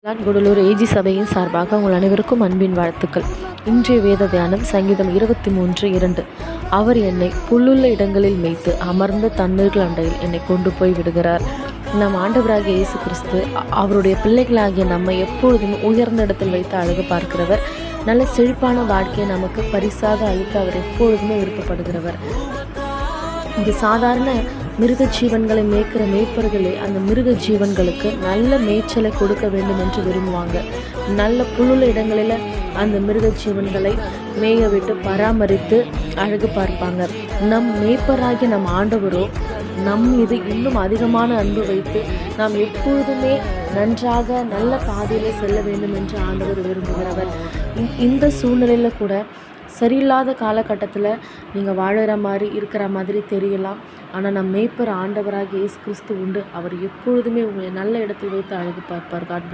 Gudalur AG சபையின் சார்பாக உங்கள் அனைவருக்கும் அன்பின் வாழ்த்துக்கள். இன்றைய வேத தியானம் சங்கீதம் 23:2. அவர் என்னை புல்லுள்ள இடங்களில் மேய்த்து அமர்ந்த தண்ணீர்கள் அண்டையில் என்னை கொண்டு போய் விடுகிறார். நம் ஆண்டவராகிய இயேசு கிறிஸ்து அவருடைய பிள்ளைகளாகிய நம்மை எப்பொழுதும் உயர்ந்த இடத்தில் வைத்து அழகு பார்க்கிறவர். நல்ல செழிப்பான வாழ்க்கையை நமக்கு பரிசாக அளிக்க அவர் எப்பொழுதுமே விருப்பப்படுகிறவர். இந்த சாதாரண மிருக ஜீவன்களை மேய்க்கிற மேய்ப்பர்களே அந்த மிருக ஜீவன்களுக்கு நல்ல மேய்ச்சலை கொடுக்க வேண்டும் என்று விரும்புவாங்க. நல்ல புல்லுள்ள இடங்களில் அந்த மிருக ஜீவன்களை மேய விட்டு பராமரித்து அழகு பார்ப்பாங்க. நம் மேய்ப்பராகி நம் ஆண்டவரோ நம் மீது இன்னும் அதிகமான அன்பு வைத்து நாம் எப்பொழுதுமே நன்றாக நல்ல பாதையிலே செல்ல வேண்டும் என்று ஆண்டவர் விரும்புகிறவர். இந்த சூழ்நிலையில் கூட சரியில்லாத காலகட்டத்தில் நீங்கள் வாழற மாதிரி இருக்கிற மாதிரி தெரியலாம். ஆனால் நம் மேய்ப்பர் ஆண்டவராக இயேசு கிறிஸ்து உண்டு. அவர் எப்பொழுதுமே உங்களை நல்ல இடத்தில் வைத்து அழகு பார்ப்பார். God plus.